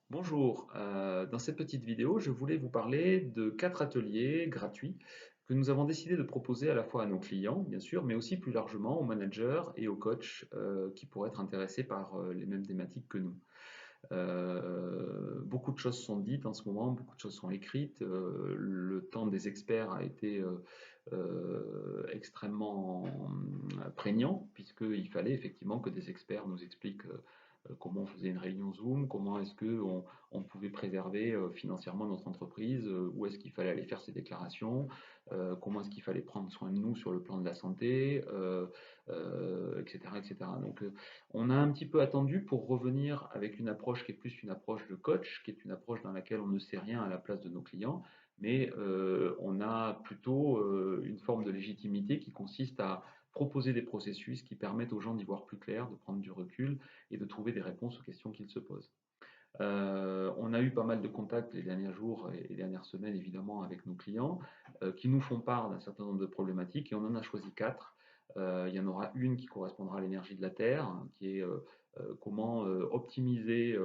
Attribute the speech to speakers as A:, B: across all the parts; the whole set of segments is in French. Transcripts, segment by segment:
A: Bonjour, dans cette petite vidéo, je voulais vous parler de 4 ateliers gratuits que nous avons décidé de proposer à la fois à nos clients, bien sûr, mais aussi plus largement aux managers et aux coachs qui pourraient être intéressés par les mêmes thématiques que nous. Beaucoup de choses sont dites en ce moment, beaucoup de choses sont écrites. Le temps des experts a été extrêmement prégnant, puisqu'il fallait effectivement que des experts nous expliquent comment on faisait une réunion Zoom, comment est-ce qu'on pouvait préserver financièrement notre entreprise, où est-ce qu'il fallait aller faire ses déclarations, comment est-ce qu'il fallait prendre soin de nous sur le plan de la santé, etc., etc. Donc, on a un petit peu attendu pour revenir avec une approche qui est plus une approche de coach, qui est une approche dans laquelle on ne sait rien à la place de nos clients, mais on a plutôt une forme de légitimité qui consiste à proposer des processus qui permettent aux gens d'y voir plus clair, de prendre du recul et de trouver des réponses aux questions qu'ils se posent. On a eu pas mal de contacts les derniers jours et les dernières semaines, évidemment, avec nos clients qui nous font part d'un certain nombre de problématiques et on en a choisi quatre. Il y en aura une qui correspondra à l'énergie de la Terre, qui est comment optimiser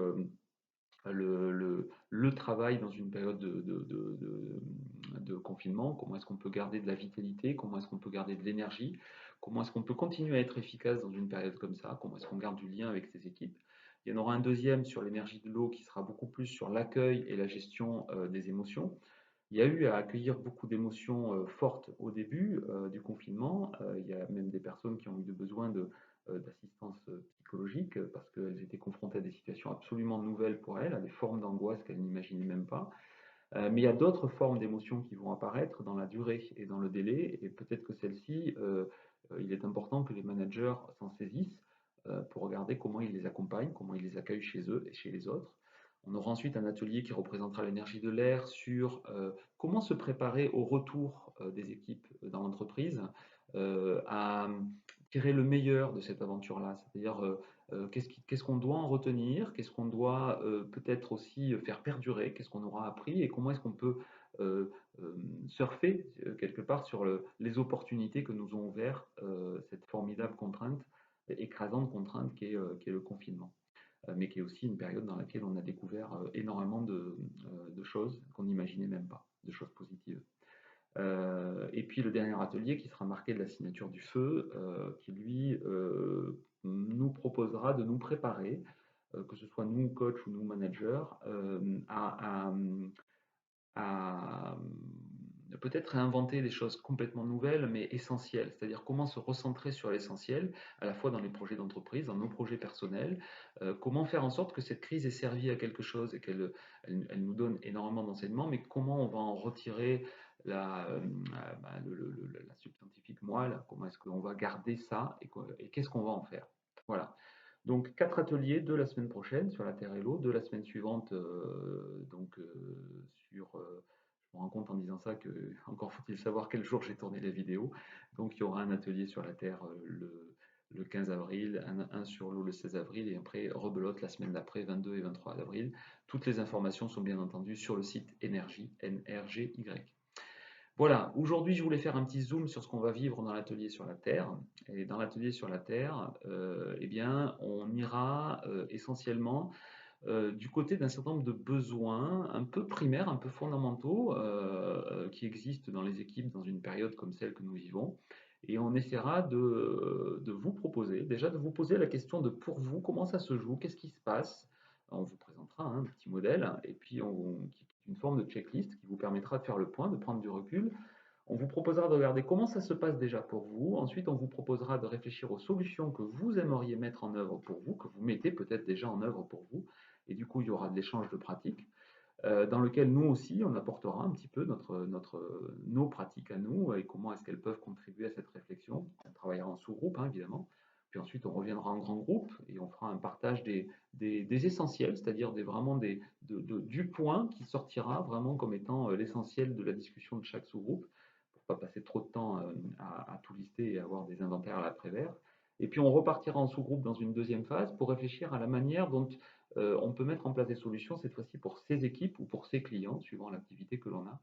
A: le travail dans une période de confinement, comment est-ce qu'on peut garder de la vitalité, comment est-ce qu'on peut garder de l'énergie, comment est-ce qu'on peut continuer à être efficace dans une période comme ça, comment est-ce qu'on garde du lien avec ses équipes. Il y en aura un deuxième sur l'énergie de l'eau qui sera beaucoup plus sur l'accueil et la gestion des émotions. Il y a eu à accueillir beaucoup d'émotions fortes au début du confinement. Il y a même des personnes qui ont eu besoin d'assistance psychologique parce qu'elles étaient confrontées à des situations absolument nouvelles pour elles, à des formes d'angoisse qu'elles n'imaginaient même pas. Mais il y a d'autres formes d'émotions qui vont apparaître dans la durée et dans le délai, et peut-être que celles-ci, il est important que les managers s'en saisissent pour regarder comment ils les accompagnent, comment ils les accueillent chez eux et chez les autres. On aura ensuite un atelier qui représentera l'énergie de l'air sur comment se préparer au retour des équipes dans l'entreprise, à tirer le meilleur de cette aventure-là, c'est-à-dire qu'est-ce qu'on doit en retenir, qu'est-ce qu'on doit peut-être aussi faire perdurer, qu'est-ce qu'on aura appris et comment est-ce qu'on peut euh, euh, surfer quelque part sur les opportunités que nous ont ouvert cette formidable contrainte, écrasante contrainte qui est le confinement, mais qui est aussi une période dans laquelle on a découvert énormément de choses qu'on n'imaginait même pas, de choses positives. Et puis le dernier atelier qui sera marqué de la signature du feu, qui lui nous proposera de nous préparer, que ce soit nous coach ou nous managers, à peut-être réinventer des choses complètement nouvelles mais essentielles, c'est-à-dire comment se recentrer sur l'essentiel, à la fois dans les projets d'entreprise, dans nos projets personnels, comment faire en sorte que cette crise ait servi à quelque chose et qu'elle nous donne énormément d'enseignements, mais comment on va en retirer la substantifique moelle, comment est-ce qu'on va garder ça et qu'est-ce qu'on va en faire. Voilà. Donc, quatre ateliers, deux la semaine prochaine sur la Terre et l'eau, deux la semaine suivante, je me rends compte en disant ça que encore faut-il savoir quel jour j'ai tourné la vidéo. Donc, il y aura un atelier sur la Terre le 15 avril, un sur l'eau le 16 avril, et après, rebelote la semaine d'après, 22 et 23 avril. Toutes les informations sont bien entendu sur le site Énergie, NRGY. Voilà, aujourd'hui je voulais faire un petit zoom sur ce qu'on va vivre dans l'atelier sur la Terre. Et dans l'atelier sur la Terre, eh bien, on ira essentiellement du côté d'un certain nombre de besoins un peu primaires, un peu fondamentaux, qui existent dans les équipes dans une période comme celle que nous vivons. Et on essaiera de vous proposer, déjà de vous poser la question de pour vous, comment ça se joue, qu'est-ce qui se passe. On vous présentera un petit modèle, et puis qui est une forme de checklist qui vous permettra de faire le point, de prendre du recul. On vous proposera de regarder comment ça se passe déjà pour vous. Ensuite, on vous proposera de réfléchir aux solutions que vous aimeriez mettre en œuvre pour vous, que vous mettez peut-être déjà en œuvre pour vous. Et du coup, il y aura de l'échange de pratiques, dans lequel nous aussi, on apportera un petit peu nos pratiques à nous et comment est-ce qu'elles peuvent contribuer à cette réflexion. On travaillera en sous-groupe, hein, évidemment. Puis ensuite, on reviendra en grand groupe et on fera un partage des essentiels, c'est-à-dire du point qui sortira vraiment comme étant l'essentiel de la discussion de chaque sous-groupe, pour pas passer trop de temps à tout lister et avoir des inventaires à l'après-vert. Et puis on repartira en sous-groupe dans une deuxième phase pour réfléchir à la manière dont on peut mettre en place des solutions, cette fois-ci pour ses équipes ou pour ses clients, suivant l'activité que l'on a.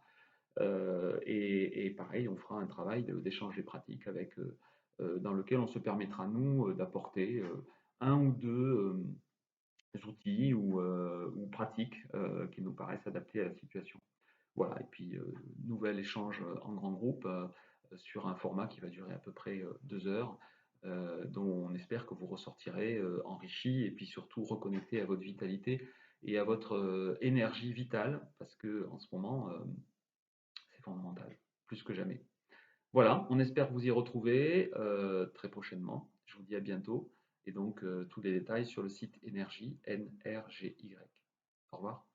A: Et pareil, on fera un travail d'échange des pratiques dans lequel on se permettra, nous, d'apporter un ou deux outils ou pratiques qui nous paraissent adaptés à la situation. Voilà, et puis nouvel échange en grand groupe sur un format qui va durer à peu près 2 heures, dont on espère que vous ressortirez enrichi et puis surtout reconnecté à votre vitalité et à votre énergie vitale, parce que en ce moment, c'est fondamental, plus que jamais. Voilà, on espère vous y retrouver très prochainement. Je vous dis à bientôt. Et donc, tous les détails sur le site Énergie, NRGY. Au revoir.